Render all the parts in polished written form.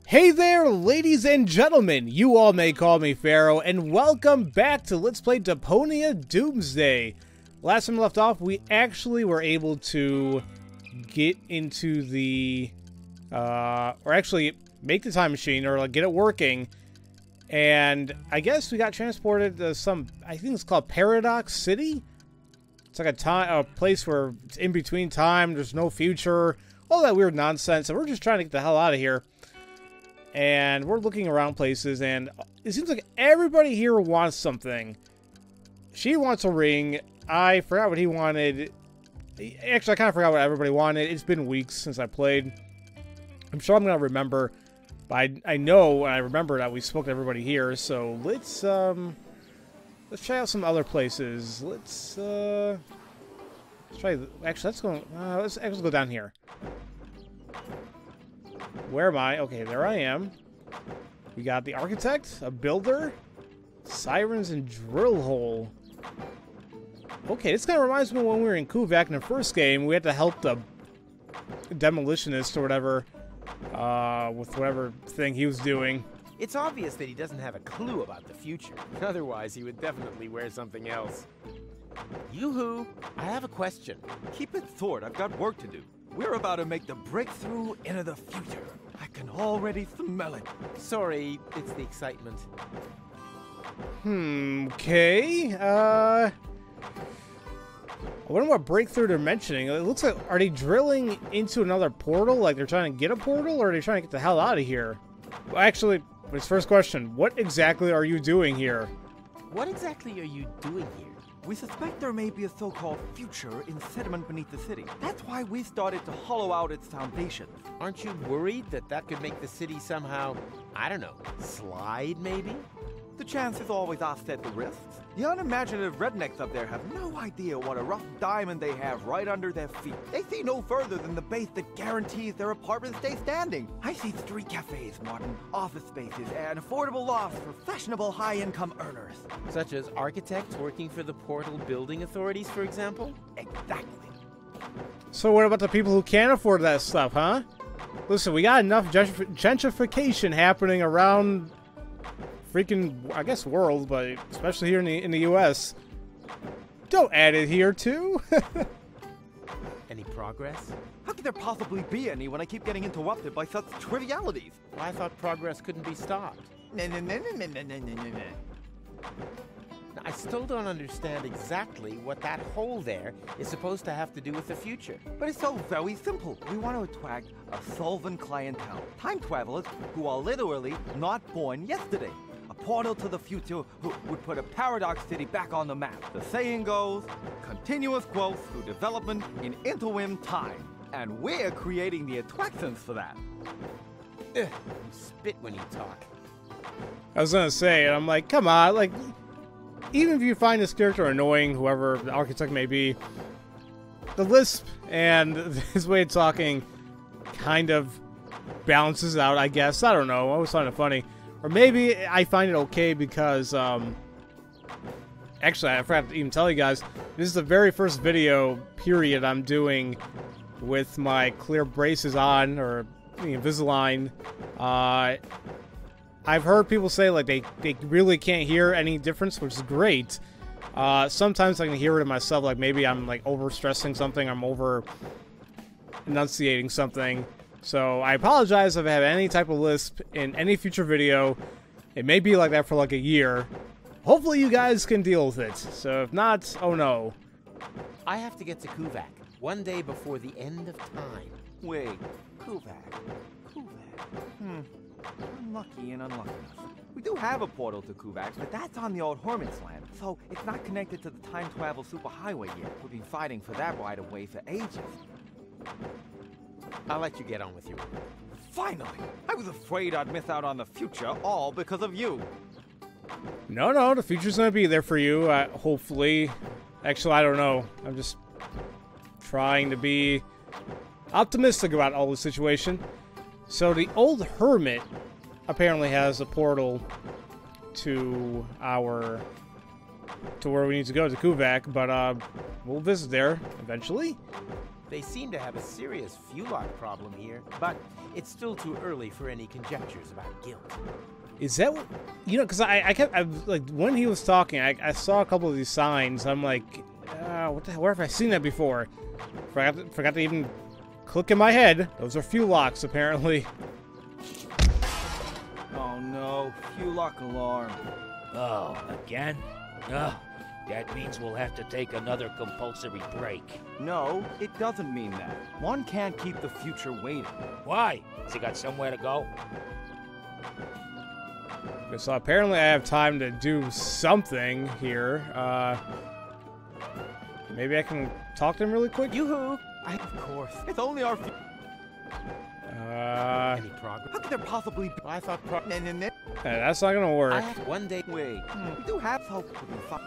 Hey there, ladies and gentlemen, you all may call me Pharaoh, and welcome back to Let's Play Deponia Doomsday. Last time we left off, we actually were able to get into the, or actually make the time machine, or like get it working, and I guess we got transported to some, I think it's called Paradox City? It's like a place where it's in between time, there's no future, all that weird nonsense, and we're just trying to get the hell out of here. And we're looking around places, and it seems like everybody here wants something. She wants a ring. I forgot what he wanted. Actually, I kind of forgot what everybody wanted. It's been weeks since I played. I'm sure I'm going to remember. But I know and I remember that we spoke to everybody here. So let's try out some other places. Let's try. Actually, let's actually go down here. Where am I? Okay, there I am. We got the architect, a builder, sirens, and drill hole. Okay, this kind of reminds me of when we were in Kuvak in the first game. We had to help the demolitionist or whatever with whatever thing he was doing. It's obvious that he doesn't have a clue about the future. Otherwise, he would definitely wear something else. Yoo-hoo! I have a question. Keep it short, I've got work to do. We're about to make the breakthrough into the future. I can already smell it. Sorry, it's the excitement. Okay. I wonder what breakthrough they're mentioning. It looks like, are they drilling into another portal? Like they're trying to get a portal, or are they trying to get the hell out of here? Well, actually, his first question, what exactly are you doing here? What exactly are you doing here? We suspect there may be a so-called future in sediment beneath the city. That's why we started to hollow out its foundations. Aren't you worried that that could make the city somehow, I don't know, slide maybe? The chances always offset the risks. The unimaginative rednecks up there have no idea what a rough diamond they have right under their feet. They see no further than the base that guarantees their apartments stay standing. I see street cafes, Martin, office spaces, and affordable lofts for fashionable high-income earners. Such as architects working for the portal building authorities, for example? Exactly. So what about the people who can't afford that stuff, huh? Listen, we got enough gentrification happening around freaking, I guess, world, but especially here in the U.S. Don't add it here, too. Any progress? How could there possibly be any when I keep getting interrupted by such trivialities? Well, I thought progress couldn't be stopped. No. Now, I still don't understand exactly what that hole there is supposed to have to do with the future. But it's so very simple. We want to attract a solvent clientele. Time travelers who are literally not born yesterday. A portal to the future who would put a Paradox City back on the map. The saying goes, continuous growth through development in interim time. And we're creating the attractions for that. Ugh, you spit when you talk. I was gonna say, and I'm like, come on, like, even if you find this character annoying, whoever the architect may be, the lisp and his way of talking kind of balances out, I guess. I don't know. I always find it funny. Or maybe I find it okay because, actually, I forgot to even tell you guys, this is the very first video, period, I'm doing with my clear braces on, or Invisalign. I've heard people say, like, they really can't hear any difference, which is great. Sometimes I can hear it in myself, like, maybe I'm, like, over-stressing something, I'm over-enunciating something. So, I apologize if I have any type of lisp in any future video. It may be like that for, like, a year. Hopefully you guys can deal with it. So, if not, oh no. I have to get to Kuvak one day before the end of time. Wait, Kuvak. Unlucky and unluckiness. We do have a portal to Kuvak, but that's on the old Hermit's land, so it's not connected to the time travel superhighway yet. We've been fighting for that right of way for ages. I'll let you get on with your work. Finally! I was afraid I'd miss out on the future, all because of you. No, the future's gonna be there for you, hopefully. Actually, I don't know. I'm just trying to be optimistic about all the situation. So the old hermit apparently has a portal to where we need to go, to Kuvak, but we'll visit there eventually. They seem to have a serious fewlock problem here, but it's still too early for any conjectures about guilt. Is that what, you know, because I like, when he was talking, I saw a couple of these signs. I'm like, what the hell, where have I seen that before? Forgot to even click in my head. Those are fewlocks, apparently. Oh no, fewlock alarm. Oh, again? Oh, that means we'll have to take another compulsory break. No, it doesn't mean that. One can't keep the future waiting. Why? Has he got somewhere to go? Okay, so apparently I have time to do something here. Maybe I can talk to him really quick? Yoo-hoo! Of course. It's only our Any progress? How could there possibly be? I thought That's not gonna work. I have one day. Wait, we do have hope to be fine.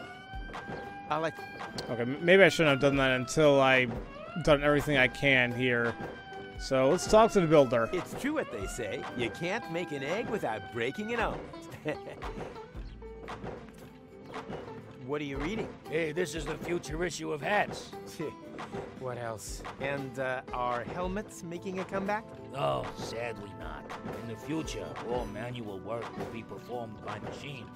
I like. Okay, maybe I shouldn't have done that until I've done everything I can here. So let's talk to the builder. It's true what they say. You can't make an egg without breaking an omelet. What are you reading? Hey, this is the future issue of hats. What else? And are helmets making a comeback? Oh, sadly not. In the future, all manual work will be performed by machines.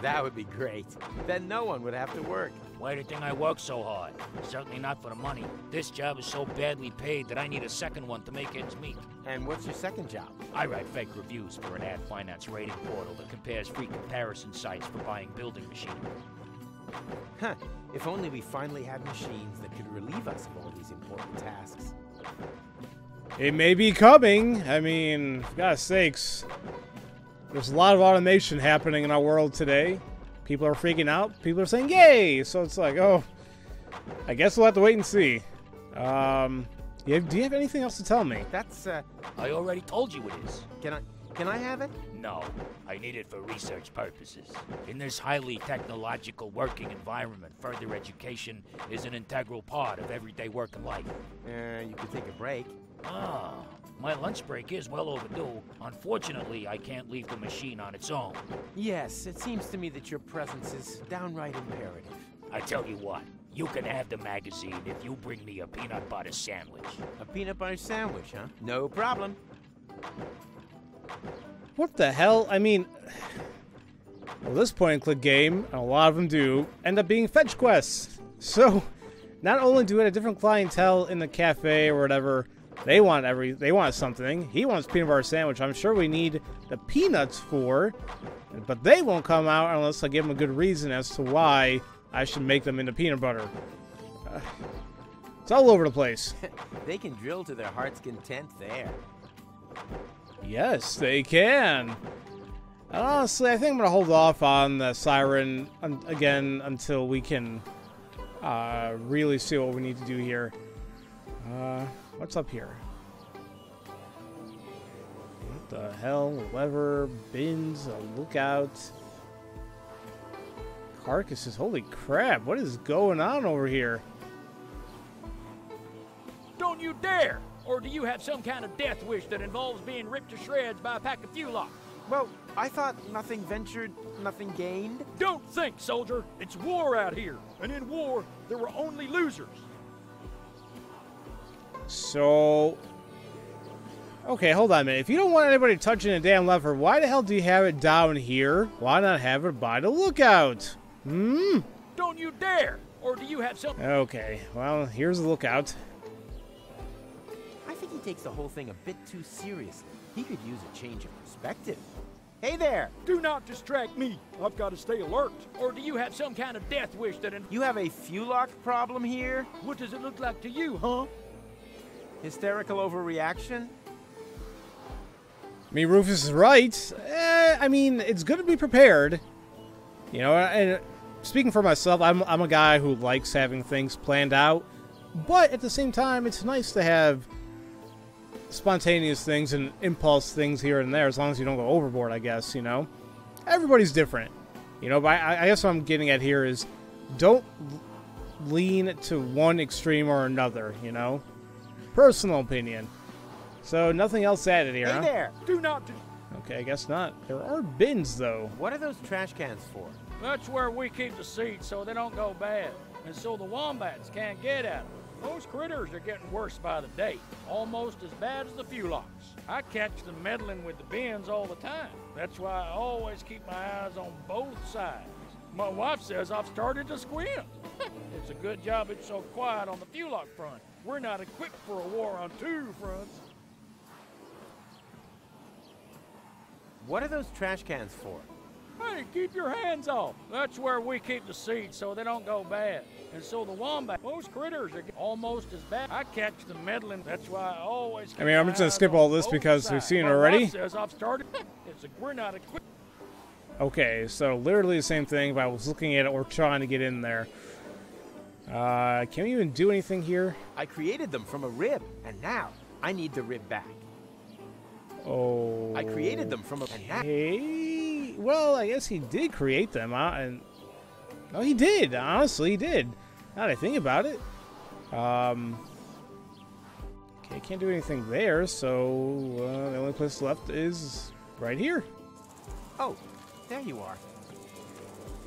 That would be great. Then no one would have to work. Why do you think I work so hard? Certainly not for the money. This job is so badly paid that I need a second one to make ends meet. And what's your second job? I write fake reviews for an ad finance rating portal that compares free comparison sites for buying building machinery. Huh. If only we finally had machines that could relieve us of all these important tasks. It may be coming. I mean, for God's sakes. There's a lot of automation happening in our world today. People are freaking out. People are saying, yay! So it's like, oh, I guess we'll have to wait and see. Do you have anything else to tell me? That's, I already told you it is. Can I have it? No, I need it for research purposes. In this highly technological working environment, further education is an integral part of everyday work and life. You could take a break. Ah, my lunch break is well overdue. Unfortunately, I can't leave the machine on its own. Yes, it seems to me that your presence is downright imperative. I tell you what, you can have the magazine if you bring me a peanut butter sandwich. A peanut butter sandwich, huh? No problem. What the hell? I mean, well, this point-and-click game, and a lot of them do, end up being fetch quests. So, not only do we have a different clientele in the cafe or whatever, they want something. He wants peanut butter sandwich. I'm sure we need the peanuts for, but they won't come out unless I give them a good reason as to why I should make them into peanut butter. It's all over the place. They can drill to their heart's content there. Yes, they can. And honestly, I think I'm going to hold off on the siren again until we can really see what we need to do here. What's up here? What the hell? Lever, bins, a lookout. Carcasses. Holy crap, what is going on over here? Don't you dare! Or do you have some kind of death wish that involves being ripped to shreds by a pack of fewlocks? Well, I thought nothing ventured, nothing gained. Don't think, soldier! It's war out here, and in war, there were only losers. So... Okay, hold on a minute. If you don't want anybody touching a damn lever, why the hell do you have it down here? Why not have it by the lookout? Don't you dare! Or do you have some... Okay, well, here's the lookout. I think he takes the whole thing a bit too seriously. He could use a change of perspective. Hey there! Do not distract me. I've got to stay alert. Or do you have some kind of death wish that... You have a fewlock problem here? What does it look like to you, huh? Hysterical overreaction? I mean, Rufus is right. I mean, it's good to be prepared. You know, and speaking for myself, I'm a guy who likes having things planned out. But at the same time, it's nice to have spontaneous things and impulse things here and there, as long as you don't go overboard, I guess, you know? Everybody's different. You know, but I guess what I'm getting at here is don't lean to one extreme or another, you know? Personal opinion. So, nothing else added here, Hey huh? there! Do not... Okay, I guess not. There are bins, though. What are those trash cans for? That's where we keep the seeds so they don't go bad. And so the wombats can't get at them. Those critters are getting worse by the day, almost as bad as the fewlocks. I catch them meddling with the bins all the time. That's why I always keep my eyes on both sides. My wife says I've started to squint. It's a good job it's so quiet on the fewlock front. We're not equipped for a war on two fronts. What are those trash cans for? Hey, keep your hands off. That's where we keep the seeds so they don't go bad. And so the wombat, those critters are almost as bad. I catch them meddling. That's why I always keep I mean, I'm just gonna skip all this because we've seen it already. Says I've started. We're not equipped. Okay, so literally the same thing, but I was looking at it or trying to get in there. Can we even do anything here? I created them from a rib, and now I need the rib back. Oh. I created them from a... Hey, well, I guess he did create them. No, he did. Honestly, he did. Now that I think about it. Okay, can't do anything there, so the only place left is right here. Oh, there you are.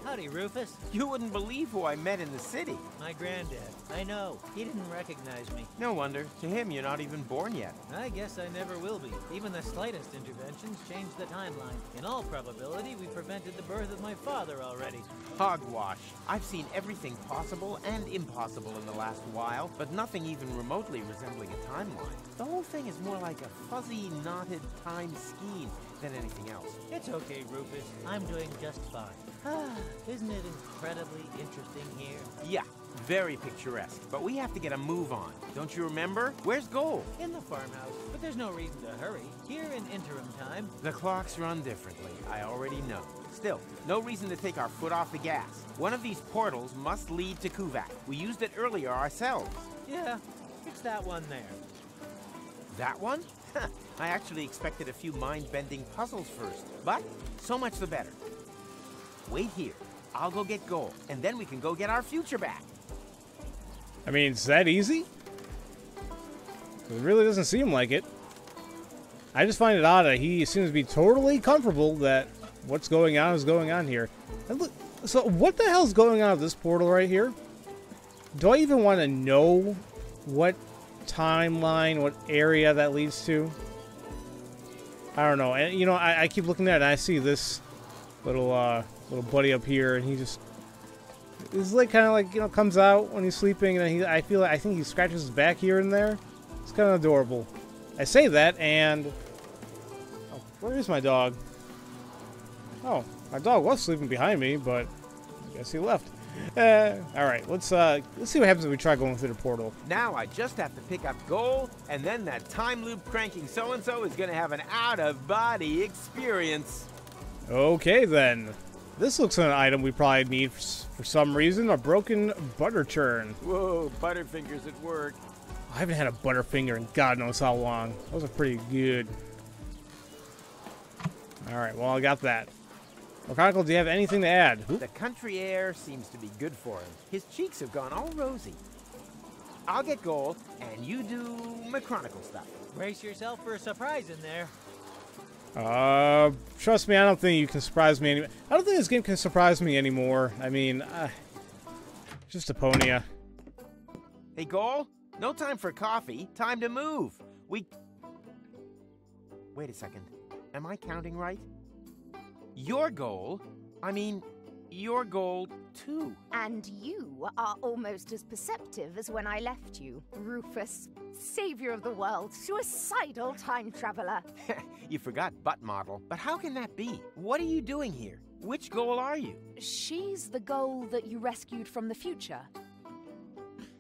Howdy, Rufus. You wouldn't believe who I met in the city. My granddad. I know. He didn't recognize me. No wonder. To him, you're not even born yet. I guess I never will be. Even the slightest interventions change the timeline. In all probability, we prevented the birth of my father already. Hogwash. I've seen everything possible and impossible in the last while, but nothing even remotely resembling a timeline. The whole thing is more like a fuzzy, knotted time scheme than anything else. It's okay, Rufus. I'm doing just fine. Isn't it incredibly interesting here? Yeah, very picturesque. But we have to get a move on. Don't you remember? Where's Gold? In the farmhouse, but there's no reason to hurry. Here in interim time. The clocks run differently, I already know. Still, no reason to take our foot off the gas. One of these portals must lead to Kuvak. We used it earlier ourselves. Yeah, it's that one there. That one? I actually expected a few mind-bending puzzles first, but so much the better. Wait here. I'll go get Gold, and then we can go get our future back. I mean, it's that easy? It really doesn't seem like it. I just find it odd that he seems to be totally comfortable that what's going on is going on here. And look, so what the hell's going on with this portal right here? Do I even want to know what timeline, what area that leads to? I don't know. And you know, I keep looking at it and I see this little buddy up here, and he just is like kind of like, you know, comes out when he's sleeping, and I think he scratches his back here and there. It's kind of adorable. I say that, and oh, where is my dog? Oh, my dog was sleeping behind me, but I guess he left. All right, let's see what happens if we try going through the portal. Now I just have to pick up Gold, and then that time loop cranking so-and-so is going to have an out-of-body experience. Okay, then. This looks like an item we probably need for some reason. A broken butter churn. Whoa, Butterfingers at work. I haven't had a Butterfinger in God knows how long. Those are pretty good. Alright, well, I got that. Reconnecting, do you have anything to add? Oop. The country air seems to be good for him. His cheeks have gone all rosy. I'll get Gold, and you do Reconnecting stuff. Brace yourself for a surprise in there. Trust me, I don't think you can surprise me anymore. I don't think this game can surprise me anymore. I mean, just Deponia. Hey, Gold, no time for coffee. Time to move. Wait a second. Am I counting right? Your goal? I mean, your goal, too. And you are almost as perceptive as when I left you, Rufus, savior of the world, suicidal time traveler. You forgot butt model. But how can that be? What are you doing here? Which goal are you? She's the goal that you rescued from the future.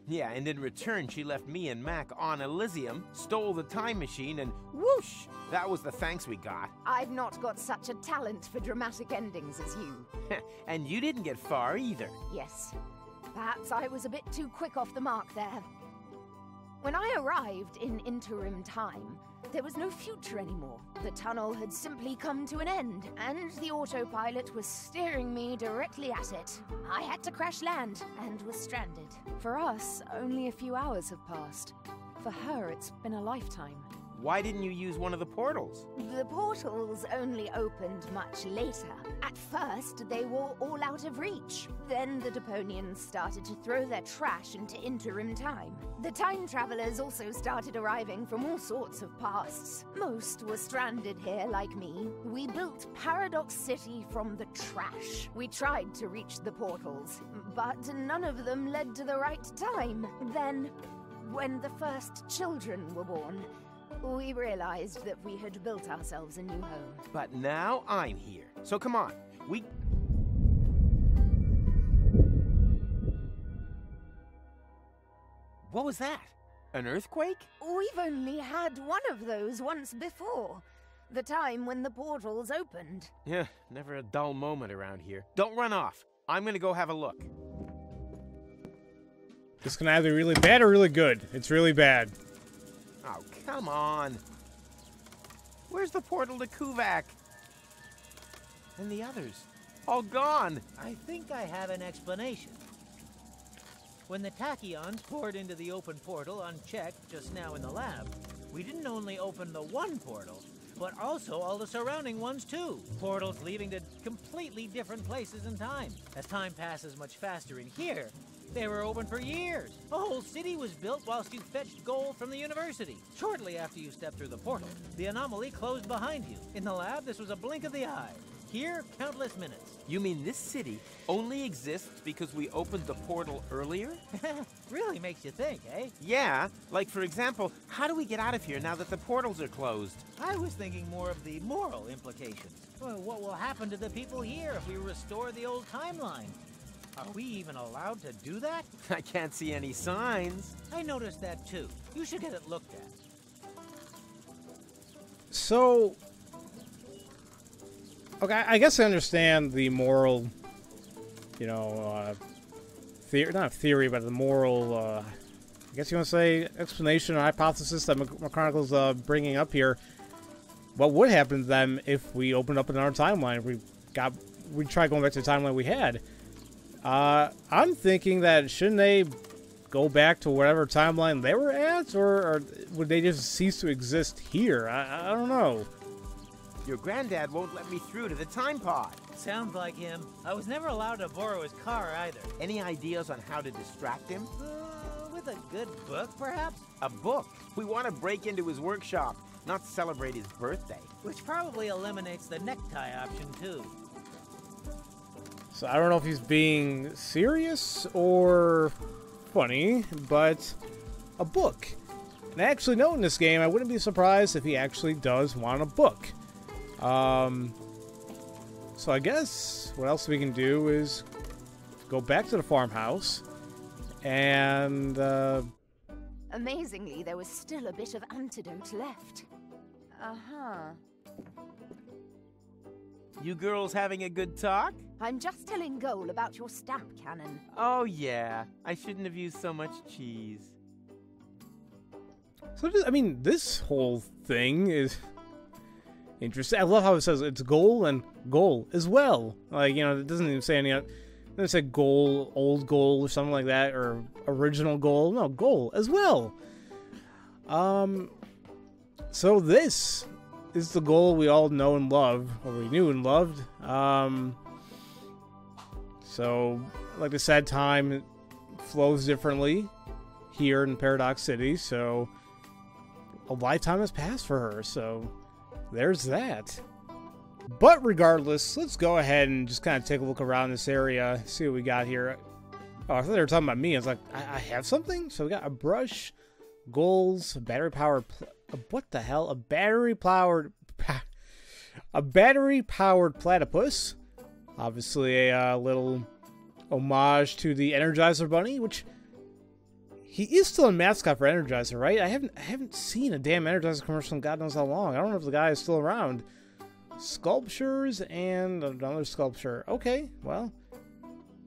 Yeah, and in return, she left me and Mac on Elysium, stole the time machine, and whoosh! That was the thanks we got. I've not got such a talent for dramatic endings as you. And you didn't get far either. Yes. Perhaps I was a bit too quick off the mark there. When I arrived in interim time, there was no future anymore. The tunnel had simply come to an end, and the autopilot was steering me directly at it. I had to crash land, and was stranded. For us, only a few hours have passed. For her, it's been a lifetime. Why didn't you use one of the portals? The portals only opened much later. At first, they were all out of reach. Then the Deponians started to throw their trash into interim time. The time travelers also started arriving from all sorts of pasts. Most were stranded here like me. We built Paradox City from the trash. We tried to reach the portals, but none of them led to the right time. Then, when the first children were born, we realized that we had built ourselves a new home. But now I'm here. So come on, What was that? An earthquake? We've only had one of those once before. The time when the portals opened. Yeah, never a dull moment around here. Don't run off. I'm gonna go have a look. This can either be really bad or really good. It's really bad. Oh, come on. Where's the portal to Kuvak? And the others? All gone. I think I have an explanation. When the tachyons poured into the open portal unchecked just now in the lab, we didn't only open the one portal, but also all the surrounding ones too. Portals leading to completely different places in time. As time passes much faster in here, they were open for years. A whole city was built whilst you fetched gold from the university. Shortly after you stepped through the portal, the anomaly closed behind you. In the lab, this was a blink of the eye. Here, countless minutes. You mean this city only exists because we opened the portal earlier? Really makes you think, eh? Yeah, like for example, how do we get out of here now that the portals are closed? I was thinking more of the moral implications. Well, what will happen to the people here if we restore the old timeline? Are we even allowed to do that? I can't see any signs. I noticed that too. You should get it looked at. So, okay, I guess I understand the moral, you know, not theory, but the moral, I guess you want to say, explanation or hypothesis that McConaughey's bringing up here. What would happen to them if we opened up another timeline? If we tried going back to the timeline we had. I'm thinking that shouldn't they go back to whatever timeline they were at, or would they just cease to exist here? I don't know. Your granddad won't let me through to the time pod. Sounds like him. I was never allowed to borrow his car either. Any ideas on how to distract him? With a good book, perhaps? A book? We want to break into his workshop, not celebrate his birthday. Which probably eliminates the necktie option, too. So I don't know if he's being serious or funny, but a book. And I actually know in this game, I wouldn't be surprised if he actually does want a book. So I guess what else we can do is go back to the farmhouse and, Amazingly, there was still a bit of antidote left. Uh-huh. You girls having a good talk? I'm just telling Goal about your stamp cannon. Oh yeah, I shouldn't have used so much cheese. So, I mean, this whole thing is interesting. I love how it says it's goal and goal as well. Like, you know, it doesn't even say any, it doesn't say goal, old goal or something like that, or original goal. No, goal as well. So this is the goal we all know and love, or we knew and loved. So, like I said, time flows differently here in Paradox City, so a lifetime has passed for her, so there's that. But regardless, let's go ahead and just kind of take a look around this area, see what we got here. Oh, I thought they were talking about me. I was like, I have something? So we got a brush, goals, battery-powered... what the hell? A battery-powered platypus. Obviously a little homage to the Energizer Bunny, which he is still a mascot for Energizer, right? I haven't seen a damn Energizer commercial in God knows how long. I don't know if the guy is still around. Sculptures and another sculpture. Okay, well,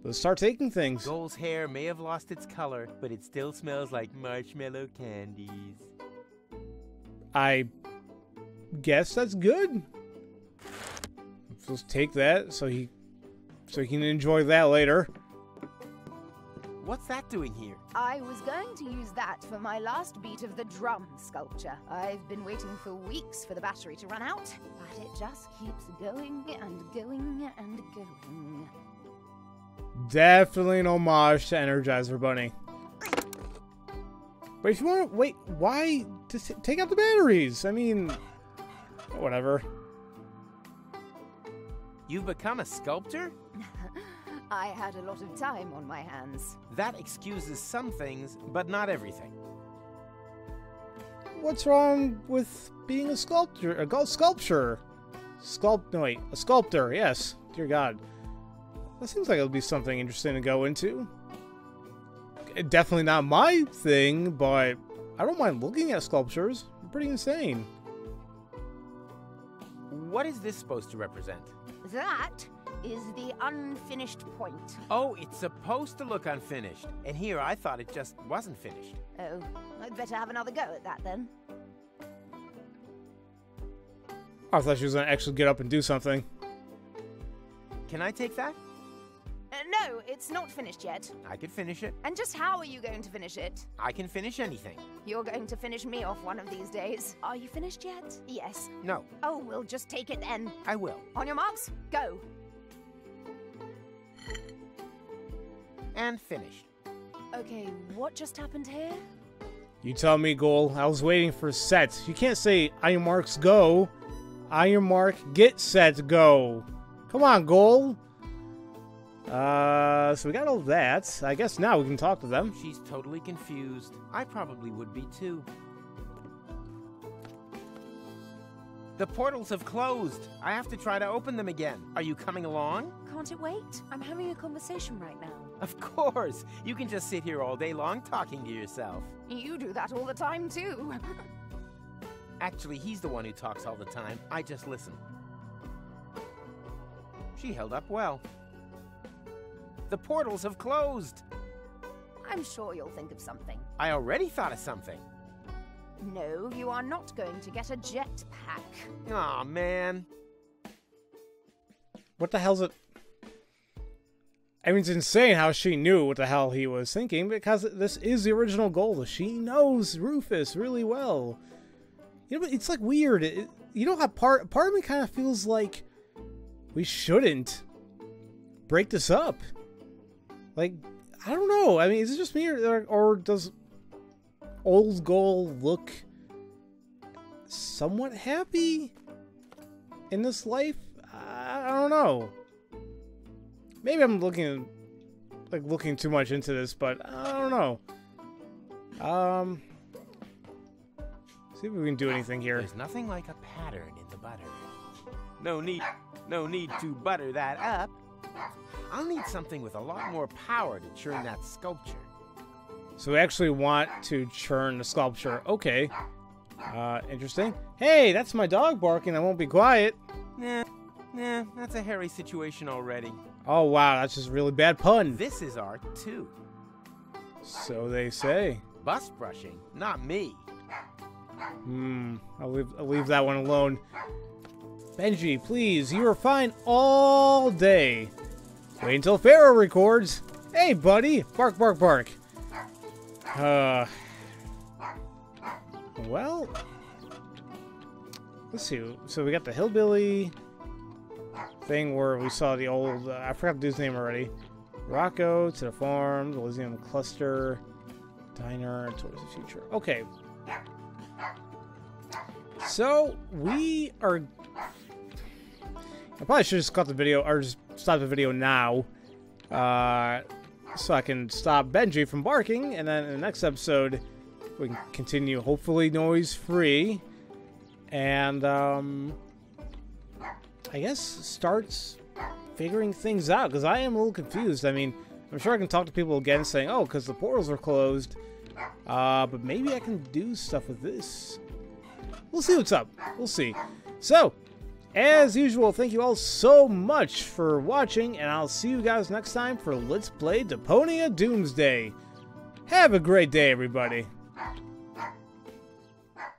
let's start taking things. Goal's hair may have lost its color, but it still smells like marshmallow candies. I guess that's good. Let's take that so he can enjoy that later. What's that doing here? I was going to use that for my last beat of the drum sculpture. I've been waiting for weeks for the battery to run out, but it just keeps going and going and going. Definitely an homage to Energizer Bunny. But if you want to... Wait, why? Just take out the batteries. I mean... Whatever. You've become a sculptor? I had a lot of time on my hands. That excuses some things, but not everything. What's wrong with being a sculptor? A sculpture? A sculptor, yes. Dear God. That seems like it'll be something interesting to go into. Definitely not my thing, but I don't mind looking at sculptures. They're pretty insane. What is this supposed to represent? That is the unfinished point. Oh, it's supposed to look unfinished. And here I thought it just wasn't finished. Oh, I'd better have another go at that then. I thought she was going to actually get up and do something. Can I take that? No, it's not finished yet. I could finish it. And just how are you going to finish it? I can finish anything. You're going to finish me off one of these days. Are you finished yet? Yes. No, Oh, we'll just take it then. I will. On your marks, go. And finished. Okay, what just happened here? You tell me, Goal. I was waiting for set. You can't say, on your marks, go. On your mark, get set, go. Come on, Goal. So we got all that. I guess now we can talk to them. She's totally confused. I probably would be too. The portals have closed. I have to try to open them again. Are you coming along? Can't it wait? I'm having a conversation right now. Of course. You can just sit here all day long talking to yourself. You do that all the time, too. Actually, he's the one who talks all the time. I just listen. She held up well. The portals have closed. I'm sure you'll think of something. I already thought of something. No, you are not going to get a jetpack. Aw, man. What the hell's it? I mean, it's insane how she knew what the hell he was thinking, because this is the original goal. She knows Rufus really well. You know, it's like weird. You know how part of me kind of feels like we shouldn't break this up. Like, I don't know. I mean, is it just me, or does old Goal look somewhat happy in this life? I don't know. Maybe I'm looking too much into this, but I don't know. See if we can do anything here. There's nothing like a pattern in the butter. No need to butter that up. I'll need something with a lot more power to churn that sculpture. So we actually want to churn the sculpture. Okay. Interesting. Hey, that's my dog barking. I won't be quiet. Nah, that's a hairy situation already. Oh, wow. That's just a really bad pun. This is art, too. So they say. Bus brushing, not me. I'll leave that one alone. Benji, please. You are fine all day. Wait until Pharaoh records. Hey, buddy. Bark, bark, bark. Well, let's see. So we got the hillbilly thing where we saw the old, I forgot the dude's name already. Rocco to the farm, the Elysium cluster, diner, towards the future. Okay. So we are, I probably should just cut the video, or just stop the video now. So I can stop Benji from barking, and then in the next episode, we can continue, hopefully noise-free, and, I guess starts figuring things out, because I am a little confused. I mean, I'm sure I can talk to people again saying, oh, because the portals are closed, but maybe I can do stuff with this. We'll see what's up. We'll see. So, as usual, thank you all so much for watching, and I'll see you guys next time for Let's Play Deponia Doomsday. Have a great day, everybody.